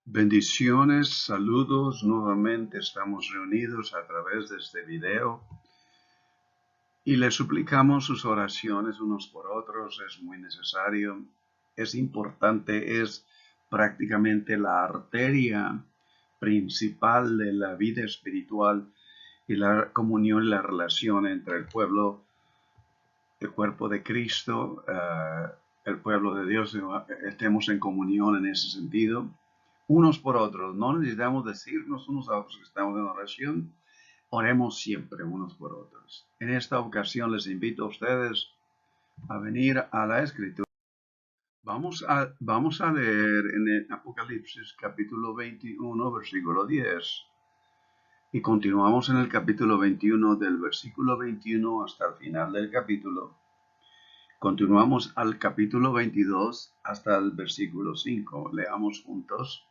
Bendiciones, saludos, nuevamente estamos reunidos a través de este video y les suplicamos sus oraciones unos por otros, es muy necesario, es importante, es prácticamente la arteria principal de la vida espiritual y la comunión y la relación entre el pueblo, el cuerpo de Cristo, el pueblo de Dios, estemos en comunión en ese sentido. Unos por otros, no necesitamos decirnos unos a otros que estamos en oración, oremos siempre unos por otros. En esta ocasión les invito a ustedes a venir a la Escritura. Vamos a leer en el Apocalipsis capítulo 21, versículo 10. Y continuamos en el capítulo 21 del versículo 21 hasta el final del capítulo. Continuamos al capítulo 22 hasta el versículo 5. Leamos juntos.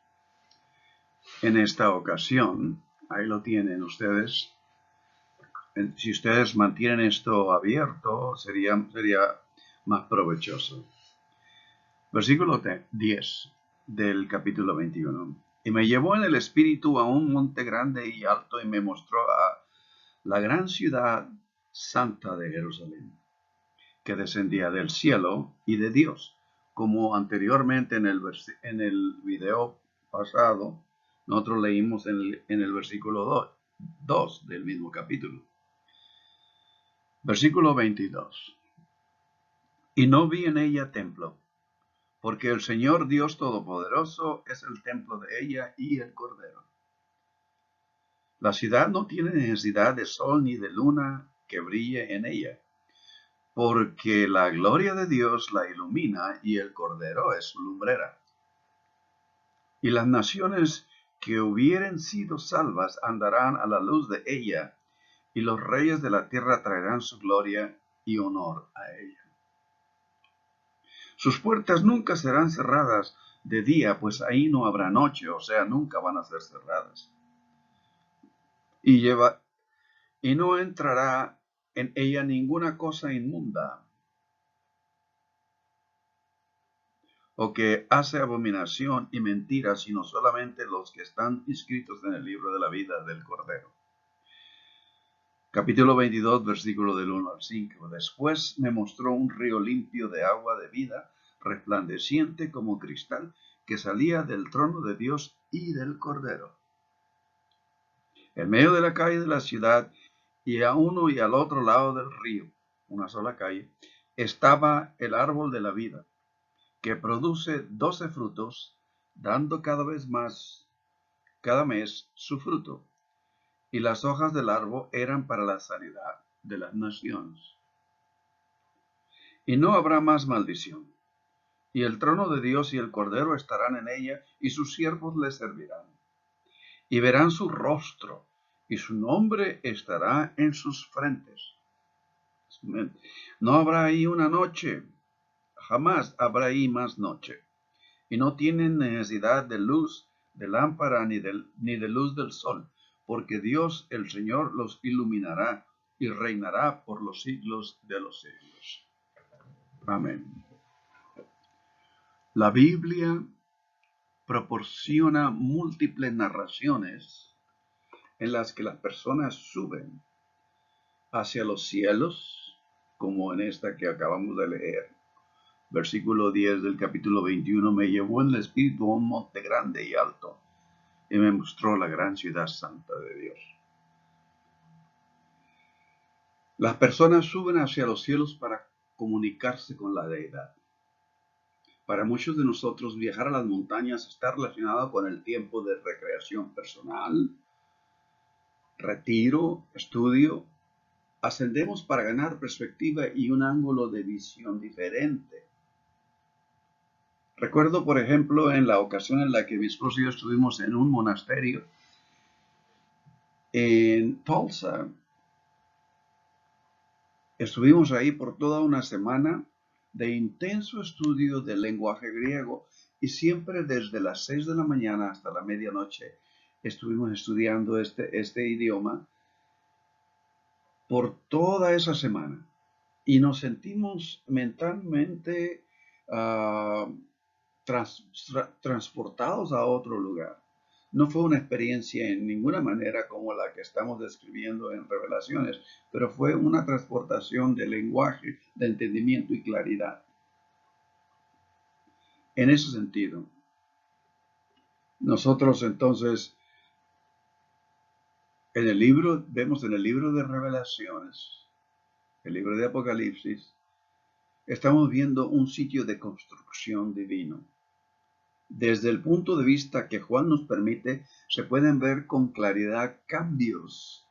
En esta ocasión, ahí lo tienen ustedes. Si ustedes mantienen esto abierto, sería más provechoso. Versículo 10 del capítulo 21. Y me llevó en el espíritu a un monte grande y alto y me mostró a la gran ciudad santa de Jerusalén, que descendía del cielo y de Dios, como anteriormente en el video pasado, nosotros leímos en el versículo 2 del mismo capítulo. Versículo 22. Y no vi en ella templo, porque el Señor Dios Todopoderoso es el templo de ella y el Cordero. La ciudad no tiene necesidad de sol ni de luna que brille en ella, porque la gloria de Dios la ilumina y el Cordero es su lumbrera. Y las naciones que hubieren sido salvas andarán a la luz de ella, y los reyes de la tierra traerán su gloria y honor a ella. Sus puertas nunca serán cerradas de día, pues ahí no habrá noche, o sea, nunca van a ser cerradas. Y no entrará en ella ninguna cosa inmunda, o que hace abominación y mentira, sino solamente los que están inscritos en el libro de la vida del Cordero. Capítulo 22, versículo del 1 al 5. Después me mostró un río limpio de agua de vida, resplandeciente como cristal, que salía del trono de Dios y del Cordero. En medio de la calle de la ciudad, y a uno y al otro lado del río, una sola calle, estaba el árbol de la vida, que produce 12 frutos, dando cada mes su fruto. Y las hojas del árbol eran para la sanidad de las naciones. Y no habrá más maldición. Y el trono de Dios y el Cordero estarán en ella, y sus siervos le servirán. Y verán su rostro, y su nombre estará en sus frentes. No habrá ahí una noche, jamás habrá ahí más noche. Y no tienen necesidad de luz, de lámpara, ni de luz del sol, porque Dios el Señor los iluminará y reinará por los siglos de los siglos. Amén. La Biblia proporciona múltiples narraciones en las que las personas suben hacia los cielos, como en esta que acabamos de leer. Versículo 10 del capítulo 21, me llevó en el espíritu a un monte grande y alto, y me mostró la gran ciudad santa de Dios. Las personas suben hacia los cielos para comunicarse con la deidad. Para muchos de nosotros, viajar a las montañas está relacionado con el tiempo de recreación personal, retiro, estudio. Ascendemos para ganar perspectiva y un ángulo de visión diferente. Recuerdo, por ejemplo, en la ocasión en la que mi esposo y yo estuvimos en un monasterio en Tulsa. Estuvimos ahí por toda una semana de intenso estudio del lenguaje griego y siempre desde las 6 de la mañana hasta la medianoche estuvimos estudiando este idioma por toda esa semana. Y nos sentimos mentalmente transportados a otro lugar. No fue una experiencia en ninguna manera como la que estamos describiendo en Revelaciones, pero fue una transportación de lenguaje, de entendimiento y claridad. En ese sentido, nosotros entonces vemos en el libro de Revelaciones, el libro de Apocalipsis, estamos viendo un sitio de construcción divino. Desde el punto de vista que Juan nos permite, se pueden ver con claridad cambios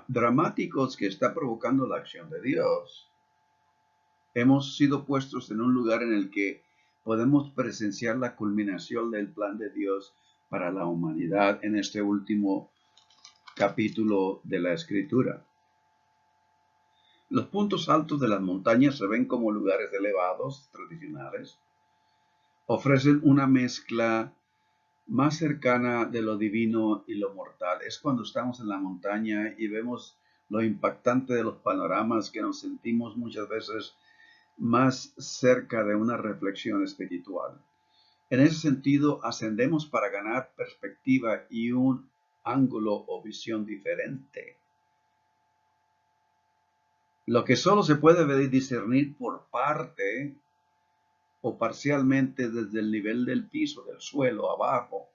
dramáticos que está provocando la acción de Dios. Hemos sido puestos en un lugar en el que podemos presenciar la culminación del plan de Dios para la humanidad en este último capítulo de la Escritura. Los puntos altos de las montañas se ven como lugares elevados, tradicionales. Ofrecen una mezcla más cercana de lo divino y lo mortal. Es cuando estamos en la montaña y vemos lo impactante de los panoramas que nos sentimos muchas veces más cerca de una reflexión espiritual. En ese sentido, ascendemos para ganar perspectiva y un ángulo o visión diferente. Lo que solo se puede discernir por parte o parcialmente desde el nivel del piso, del suelo, abajo,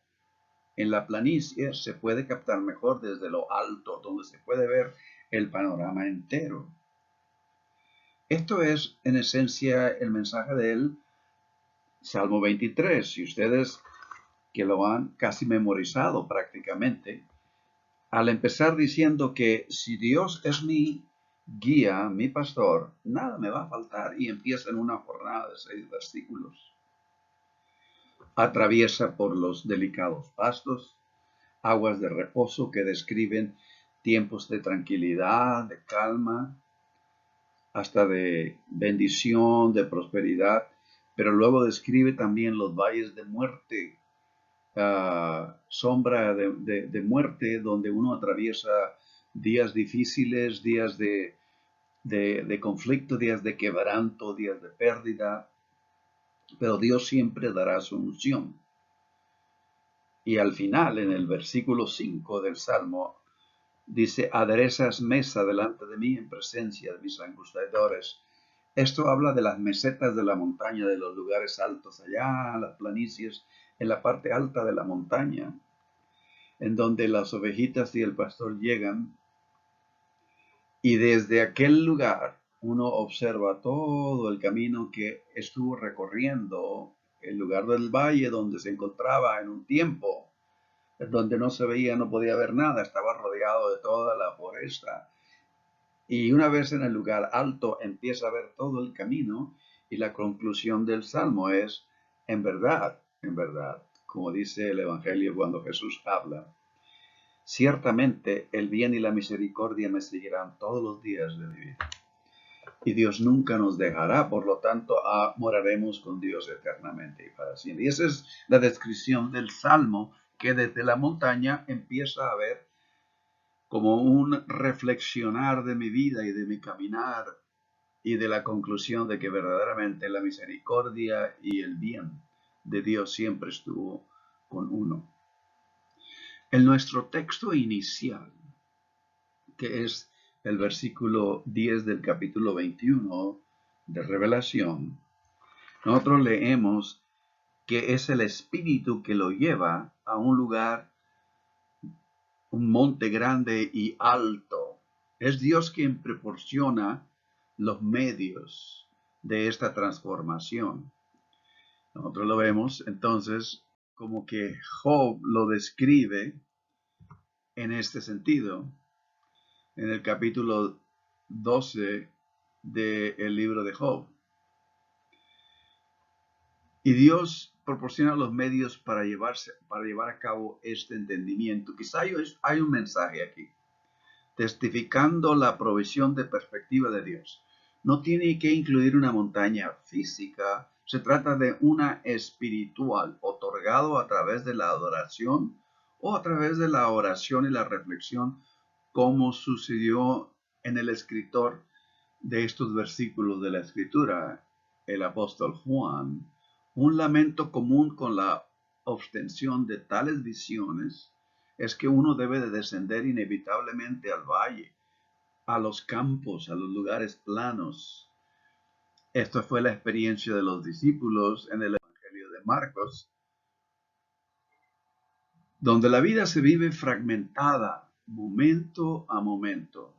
en la planicie, se puede captar mejor desde lo alto, donde se puede ver el panorama entero. Esto es, en esencia, el mensaje del Salmo 23. Si ustedes que lo han casi memorizado prácticamente, al empezar diciendo que si Dios es mi guía, mi pastor, nada me va a faltar, y empieza en una jornada de 6 versículos. Atraviesa por los delicados pastos, aguas de reposo que describen tiempos de tranquilidad, de calma, hasta de bendición, de prosperidad, pero luego describe también los valles de muerte, sombra de muerte, donde uno atraviesa días difíciles, días de conflicto, días de quebranto, días de pérdida, pero Dios siempre dará su unción. Y al final, en el versículo 5 del Salmo, dice, aderezas mesa delante de mí en presencia de mis angustiadores. Esto habla de las mesetas de la montaña, de los lugares altos allá, las planicies, en la parte alta de la montaña, en donde las ovejitas y el pastor llegan, y desde aquel lugar uno observa todo el camino que estuvo recorriendo, el lugar del valle donde se encontraba en un tiempo, donde no se veía, no podía ver nada, estaba rodeado de toda la foresta. Y una vez en el lugar alto empieza a ver todo el camino, y la conclusión del Salmo es, en verdad, como dice el Evangelio cuando Jesús habla, ciertamente el bien y la misericordia me seguirán todos los días de mi vida. Y Dios nunca nos dejará, por lo tanto, moraremos con Dios eternamente y para siempre. Y esa es la descripción del Salmo, que desde la montaña empieza a ver como un reflexionar de mi vida y de mi caminar, y de la conclusión de que verdaderamente la misericordia y el bien de Dios siempre estuvo con uno. En nuestro texto inicial, que es el versículo 10 del capítulo 21 de Revelación, nosotros leemos que es el Espíritu que lo lleva a un lugar, un monte grande y alto. Es Dios quien proporciona los medios de esta transformación. Nosotros lo vemos entonces como que Job lo describe en este sentido, en el capítulo 12 del libro de Job. Y Dios proporciona los medios para llevar a cabo este entendimiento. Quizá hay un mensaje aquí, testificando la provisión de perspectiva de Dios. No tiene que incluir una montaña física, se trata de una espiritual, otorgado a través de la adoración o a través de la oración y la reflexión, como sucedió en el escritor de estos versículos de la Escritura, el apóstol Juan, Un lamento común con la obtención de tales visiones es que uno debe de descender inevitablemente al valle, a los campos, a los lugares planos. Esto fue la experiencia de los discípulos en el Evangelio de Marcos, donde la vida se vive fragmentada, momento a momento.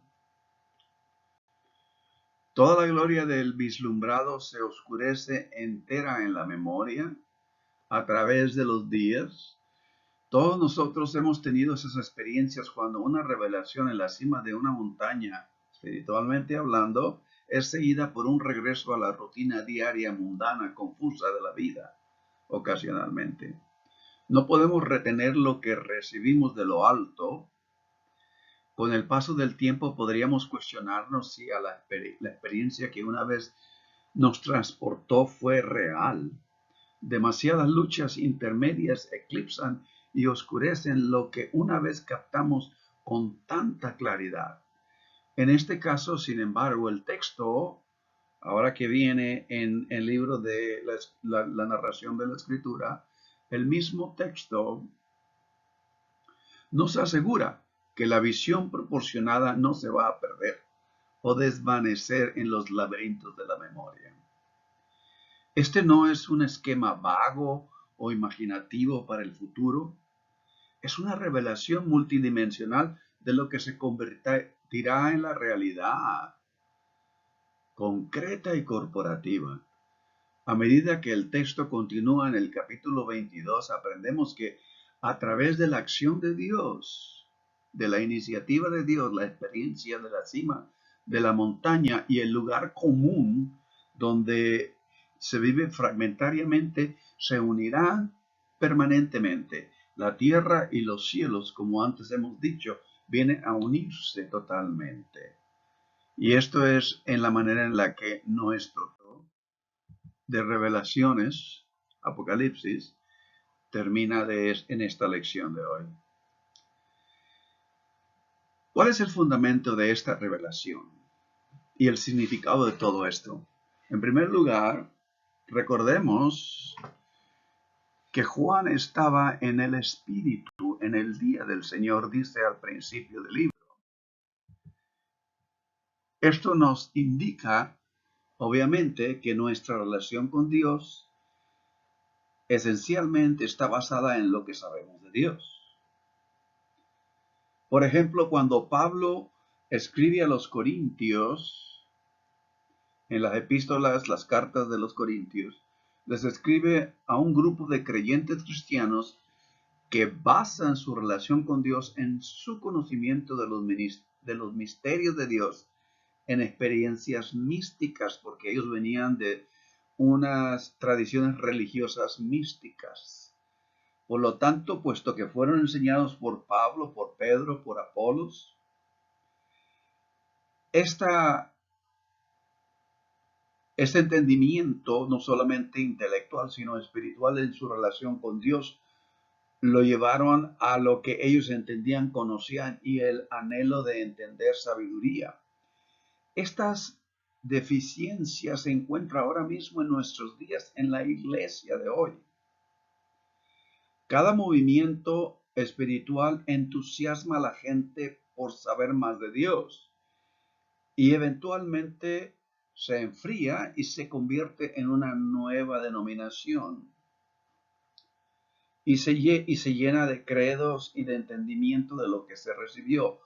Toda la gloria del vislumbrado se oscurece entera en la memoria a través de los días. Todos nosotros hemos tenido esas experiencias cuando una revelación en la cima de una montaña, espiritualmente hablando, es seguida por un regreso a la rutina diaria mundana, confusa de la vida, ocasionalmente. No podemos retener lo que recibimos de lo alto. Con el paso del tiempo podríamos cuestionarnos si la experiencia que una vez nos transportó fue real. Demasiadas luchas intermedias eclipsan y oscurecen lo que una vez captamos con tanta claridad. En este caso, sin embargo, el texto, ahora que viene en el libro de la narración de la Escritura, el mismo texto nos asegura que la visión proporcionada no se va a perder o desvanecer en los laberintos de la memoria. Este no es un esquema vago o imaginativo para el futuro, es una revelación multidimensional de lo que se convertirá en la realidad concreta y corporativa. A medida que el texto continúa en el capítulo 22, aprendemos que a través de la acción de Dios, de la iniciativa de Dios, la experiencia de la cima de la montaña y el lugar común donde se vive fragmentariamente, se unirán permanentemente. La tierra y los cielos, como antes hemos dicho, vienen a unirse totalmente. Y esto es en la manera en la que nuestro de revelaciones, Apocalipsis, termina en esta lección de hoy. ¿Cuál es el fundamento de esta revelación y el significado de todo esto? En primer lugar, recordemos que Juan estaba en el Espíritu en el día del Señor, dice al principio del libro. Esto nos indica, obviamente, que nuestra relación con Dios esencialmente está basada en lo que sabemos de Dios. Por ejemplo, cuando Pablo escribe a los Corintios, en las epístolas, las cartas de los Corintios, les escribe a un grupo de creyentes cristianos que basan su relación con Dios en su conocimiento de los misterios de Dios, en experiencias místicas, porque ellos venían de unas tradiciones religiosas místicas. Por lo tanto, puesto que fueron enseñados por Pablo, por Pedro, por Apolos, este entendimiento, no solamente intelectual, sino espiritual en su relación con Dios, lo llevaron a lo que ellos entendían, conocían y el anhelo de entender sabiduría. Estas deficiencias se encuentran ahora mismo en nuestros días en la iglesia de hoy. Cada movimiento espiritual entusiasma a la gente por saber más de Dios y eventualmente se enfría y se convierte en una nueva denominación y se llena de credos y de entendimiento de lo que se recibió.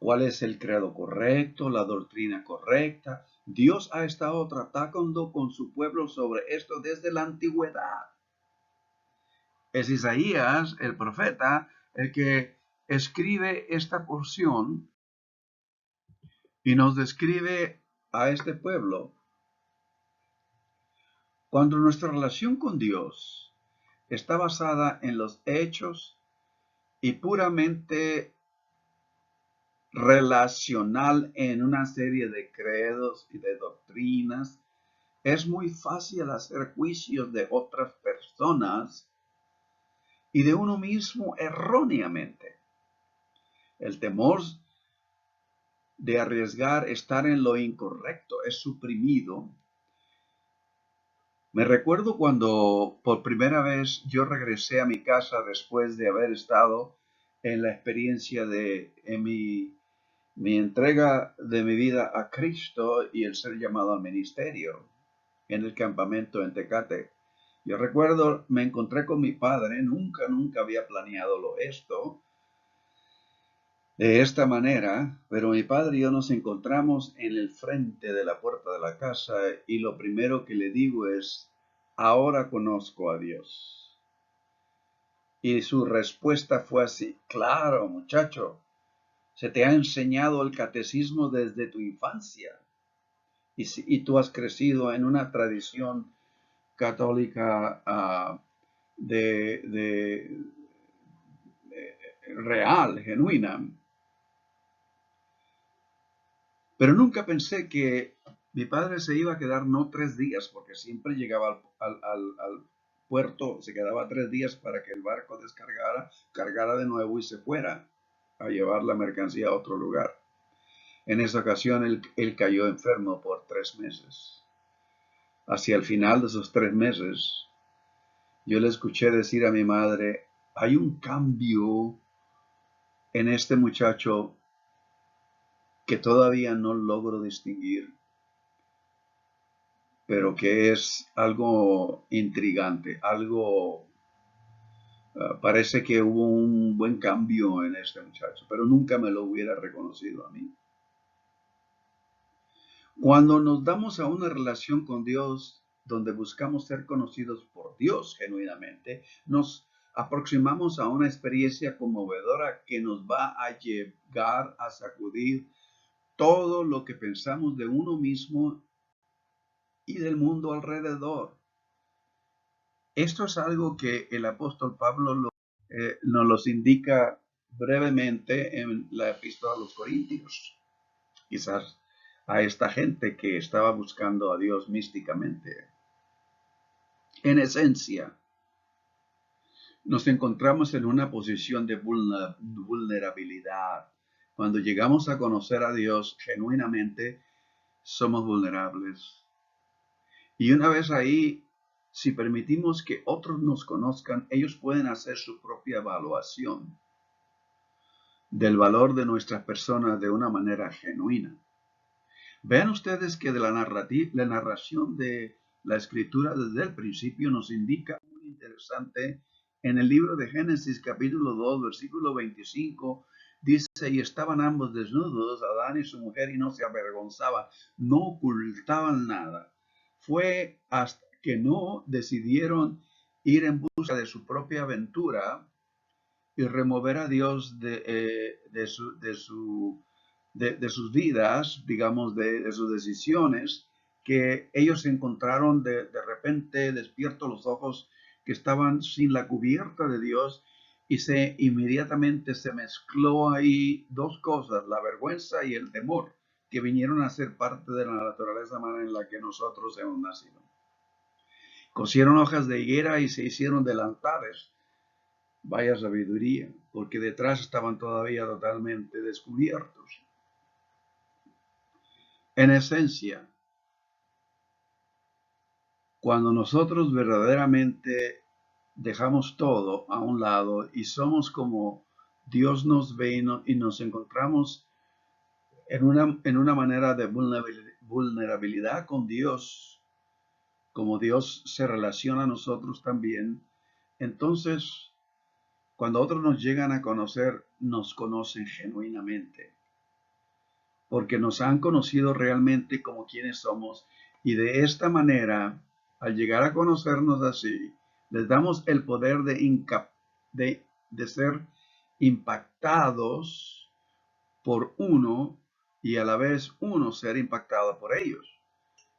¿Cuál es el credo correcto, la doctrina correcta? Dios ha estado tratando con su pueblo sobre esto desde la antigüedad. Es Isaías, el profeta, el que escribe esta porción y nos describe a este pueblo. Cuando nuestra relación con Dios está basada en los hechos y puramente relacional en una serie de credos y de doctrinas, es muy fácil hacer juicios de otras personas y de uno mismo erróneamente. El temor de arriesgar estar en lo incorrecto es suprimido Me recuerdo cuando por primera vez yo regresé a mi casa después de haber estado en la experiencia en mi entrega de mi vida a Cristo y el ser llamado al ministerio en el campamento en Tecate. Yo recuerdo, me encontré con mi padre, nunca había planeado esto de esta manera, pero mi padre y yo nos encontramos en el frente de la puerta de la casa y lo primero que le digo es, ahora conozco a Dios. Y su respuesta fue así, claro, muchacho, se te ha enseñado el catecismo desde tu infancia y tú has crecido en una tradición católica real, genuina. Pero nunca pensé que mi padre se iba a quedar no 3 días, porque siempre llegaba al puerto, se quedaba 3 días para que el barco descargara, cargara de nuevo y se fuera a llevar la mercancía a otro lugar. En esa ocasión él cayó enfermo por 3 meses. Hacia el final de esos 3 meses, yo le escuché decir a mi madre, hay un cambio en este muchacho que todavía no logro distinguir, pero que es algo intrigante, algo, parece que hubo un buen cambio en este muchacho, pero nunca me lo hubiera reconocido a mí. Cuando nos damos a una relación con Dios, donde buscamos ser conocidos por Dios genuinamente, nos aproximamos a una experiencia conmovedora que nos va a llegar a sacudir todo lo que pensamos de uno mismo y del mundo alrededor. Esto es algo que el apóstol Pablo nos los indica brevemente en la epístola a los Corintios. Quizás a esta gente que estaba buscando a Dios místicamente. En esencia, nos encontramos en una posición de vulnerabilidad. Cuando llegamos a conocer a Dios genuinamente, somos vulnerables. Y una vez ahí, si permitimos que otros nos conozcan, ellos pueden hacer su propia evaluación del valor de nuestras personas de una manera genuina. Vean ustedes que de la narración de la escritura desde el principio nos indica muy interesante en el libro de Génesis capítulo 2 versículo 25 dice, y estaban ambos desnudos, Adán y su mujer, y no se avergonzaban, no ocultaban nada. Fue hasta que no decidieron ir en busca de su propia aventura y remover a Dios de sus vidas, digamos, de sus decisiones, que ellos encontraron de repente despiertos los ojos que estaban sin la cubierta de Dios y inmediatamente se mezcló ahí dos cosas, la vergüenza y el temor, que vinieron a ser parte de la naturaleza humana en la que nosotros hemos nacido. Cosieron hojas de higuera y se hicieron delantares. Vaya sabiduría, porque detrás estaban todavía totalmente descubiertos. En esencia, cuando nosotros verdaderamente dejamos todo a un lado y somos como Dios nos ve y nos encontramos en una manera de vulnerabilidad con Dios, como Dios se relaciona a nosotros también, entonces cuando otros nos llegan a conocer, nos conocen genuinamente, porque nos han conocido realmente como quienes somos y de esta manera, al llegar a conocernos así, les damos el poder de ser impactados por uno y a la vez uno ser impactado por ellos.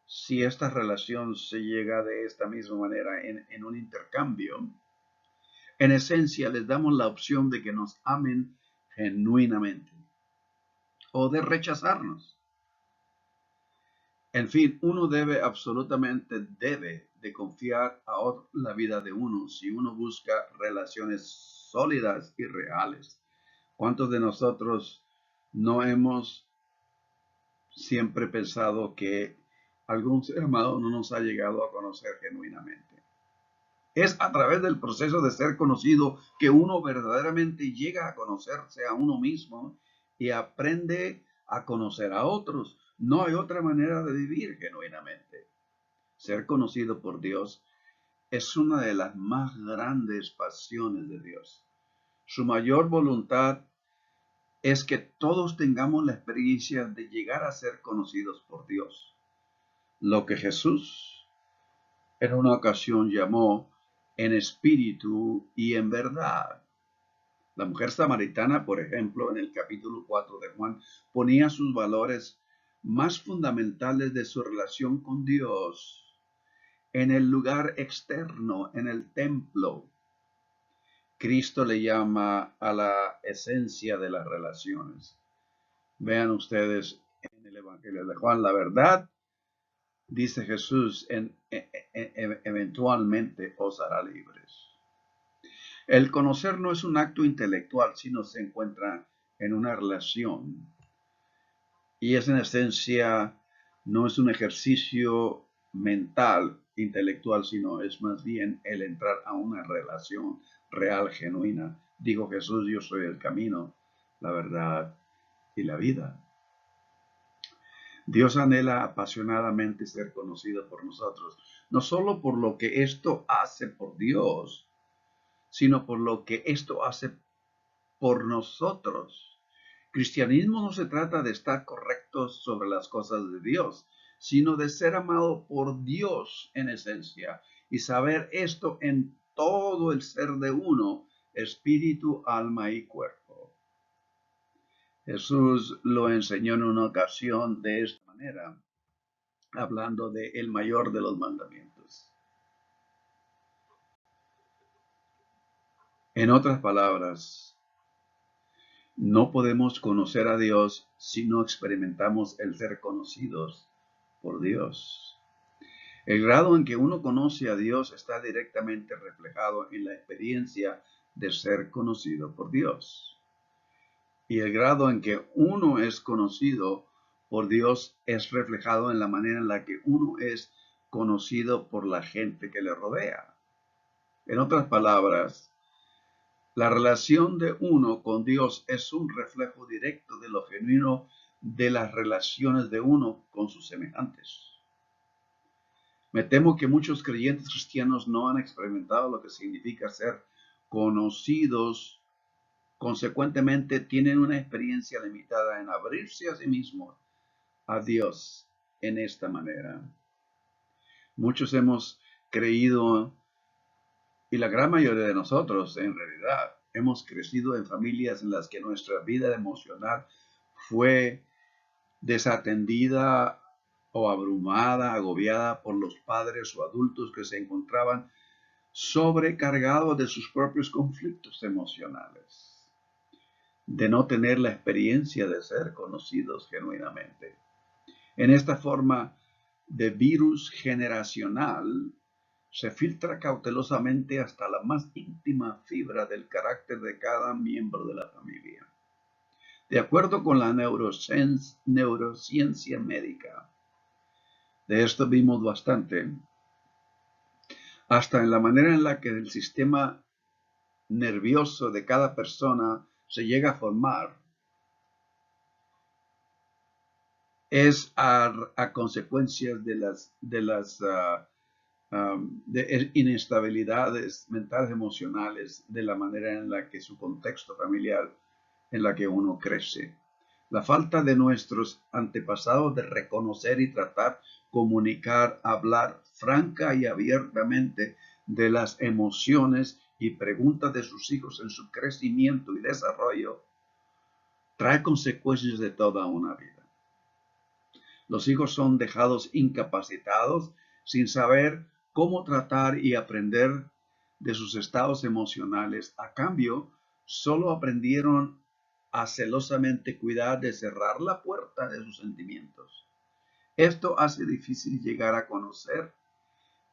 Si esta relación se llega de esta misma manera en un intercambio, en esencia les damos la opción de que nos amen genuinamente o de rechazarnos. En fin, uno debe de confiar a la vida de uno si uno busca relaciones sólidas y reales. ¿Cuántos de nosotros no hemos siempre pensado que algún ser amado no nos ha llegado a conocer genuinamente. Es a través del proceso de ser conocido que uno verdaderamente llega a conocerse a uno mismo y aprende a conocer a otros. No hay otra manera de vivir genuinamente. Ser conocido por Dios es una de las más grandes pasiones de Dios. Su mayor voluntad es que todos tengamos la experiencia de llegar a ser conocidos por Dios. Lo que Jesús en una ocasión llamó en espíritu y en verdad. La mujer samaritana, por ejemplo, en el capítulo 4 de Juan, ponía sus valores más fundamentales de su relación con Dios en el lugar externo, en el templo. Cristo le llama a la esencia de las relaciones. Vean ustedes en el Evangelio de Juan, la verdad, dice Jesús, eventualmente os hará libres. El conocer no es un acto intelectual, sino se encuentra en una relación. Y es en esencia, no es un ejercicio mental, intelectual, sino es más bien el entrar a una relación real, genuina. Dijo Jesús, yo soy el camino, la verdad y la vida. Dios anhela apasionadamente ser conocido por nosotros, no solo por lo que esto hace por Dios, sino por lo que esto hace por nosotros. Cristianismo no se trata de estar correctos sobre las cosas de Dios, sino de ser amado por Dios en esencia y saber esto en todo el ser de uno, espíritu, alma y cuerpo. Jesús lo enseñó en una ocasión de esta manera, hablando de el mayor de los mandamientos. En otras palabras, no podemos conocer a Dios si no experimentamos el ser conocidos por Dios. El grado en que uno conoce a Dios está directamente reflejado en la experiencia de ser conocido por Dios. Y el grado en que uno es conocido por Dios es reflejado en la manera en la que uno es conocido por la gente que le rodea. En otras palabras, la relación de uno con Dios es un reflejo directo de lo genuino de las relaciones de uno con sus semejantes. Me temo que muchos creyentes cristianos no han experimentado lo que significa ser conocidos. Consecuentemente, tienen una experiencia limitada en abrirse a sí mismos a Dios en esta manera. Muchos hemos creído, y la gran mayoría de nosotros en realidad, hemos crecido en familias en las que nuestra vida emocional fue desatendida o abrumada, agobiada por los padres o adultos que se encontraban sobrecargados de sus propios conflictos emocionales, de no tener la experiencia de ser conocidos genuinamente. En esta forma de virus generacional, se filtra cautelosamente hasta la más íntima fibra del carácter de cada miembro de la familia. De acuerdo con la neurociencia médica, de esto vimos bastante, hasta en la manera en la que el sistema nervioso de cada persona se llega a formar, es a consecuencias de inestabilidades mentales, emocionales, de la manera en la que su contexto familiar, en la que uno crece. La falta de nuestros antepasados de reconocer y tratar, comunicar, hablar franca y abiertamente de las emociones y preguntas de sus hijos en su crecimiento y desarrollo, trae consecuencias de toda una vida. Los hijos son dejados incapacitados sin saber cómo tratar y aprender de sus estados emocionales. A cambio, solo aprendieron a celosamente cuidar de cerrar la puerta de sus sentimientos. Esto hace difícil llegar a conocer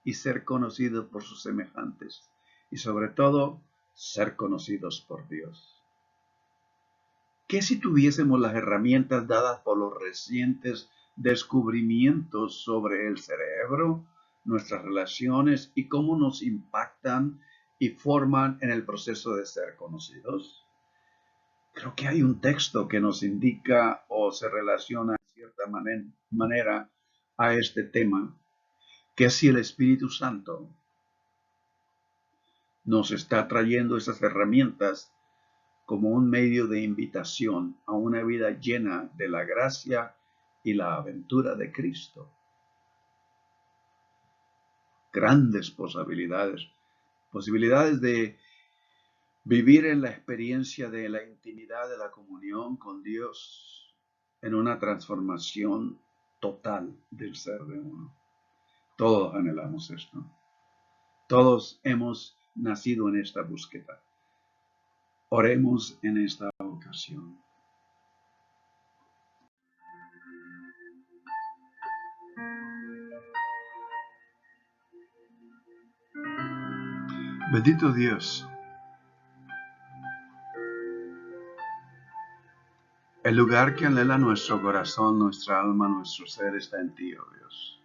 y ser conocidos por sus semejantes, y sobre todo, ser conocidos por Dios. ¿Qué si tuviésemos las herramientas dadas por los recientes descubrimientos sobre el cerebro, nuestras relaciones y cómo nos impactan y forman en el proceso de ser conocidos. Creo que hay un texto que nos indica o se relaciona de cierta manera a este tema, que si el Espíritu Santo nos está trayendo esas herramientas como un medio de invitación a una vida llena de la gracia y la aventura de Cristo. Grandes posibilidades de vivir en la experiencia de la intimidad de la comunión con Dios en una transformación total del ser de uno. Todos anhelamos esto. Todos hemos nacido en esta búsqueda. Oremos en esta ocasión. Bendito Dios, el lugar que anhela nuestro corazón, nuestra alma, nuestro ser está en ti, oh Dios.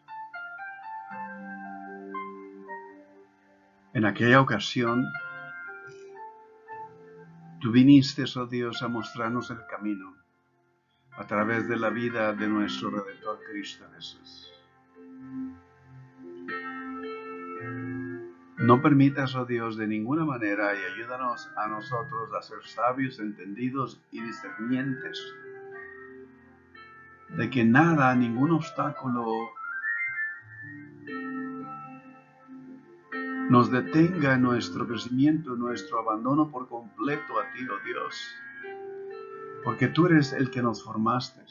En aquella ocasión, tú viniste, oh Dios, a mostrarnos el camino a través de la vida de nuestro Redentor Cristo Jesús. No permitas, oh Dios, de ninguna manera y ayúdanos a nosotros a ser sabios, entendidos y discernientes de que nada, ningún obstáculo nos detenga en nuestro crecimiento, nuestro abandono por completo a ti, oh Dios, porque tú eres el que nos formaste.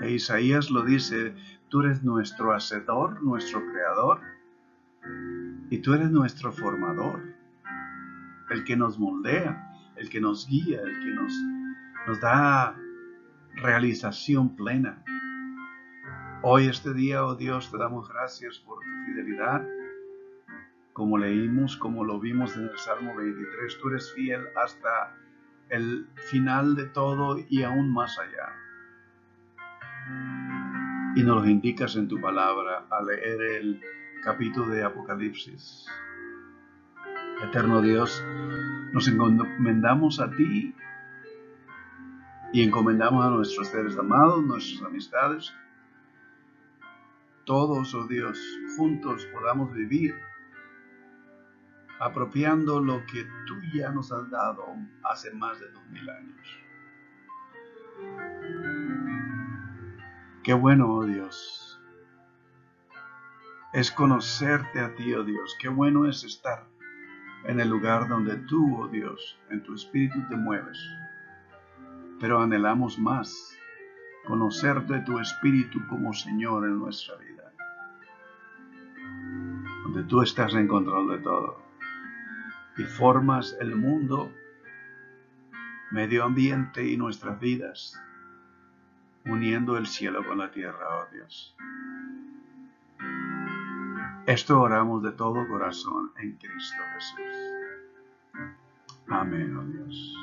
E Isaías lo dice, tú eres nuestro hacedor, nuestro creador, y tú eres nuestro formador, el que nos moldea, el que nos guía, el que nos da realización plena. Hoy, este día, oh Dios, te damos gracias por tu fidelidad. Como leímos, como lo vimos en el Salmo 23, tú eres fiel hasta el final de todo y aún más allá. Y nos lo indicas en tu palabra al leer el capítulo de Apocalipsis. Eterno Dios, nos encomendamos a ti y encomendamos a nuestros seres amados, nuestras amistades. Todos, oh Dios, juntos podamos vivir apropiando lo que tú ya nos has dado hace más de 2000 años. Qué bueno, oh Dios, es conocerte a ti, oh Dios. Qué bueno es estar en el lugar donde tú, oh Dios, en tu espíritu te mueves. Pero anhelamos más, conocerte tu espíritu como Señor en nuestra vida, donde tú estás en control de todo y formas el mundo, medio ambiente y nuestras vidas, uniendo el cielo con la tierra, oh Dios. Esto oramos de todo corazón en Cristo Jesús. Amén, oh Dios.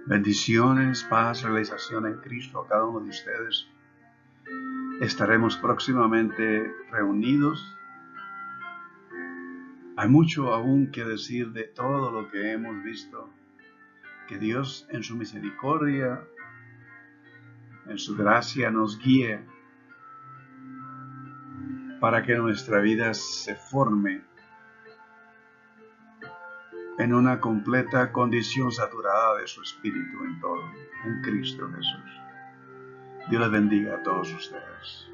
Bendiciones, paz, realización en Cristo a cada uno de ustedes. Estaremos próximamente reunidos. Hay mucho aún que decir de todo lo que hemos visto. Que Dios en su misericordia, en su gracia nos guíe para que nuestra vida se forme en una completa condición saturada de su Espíritu en todo, en Cristo Jesús. Dios les bendiga a todos ustedes.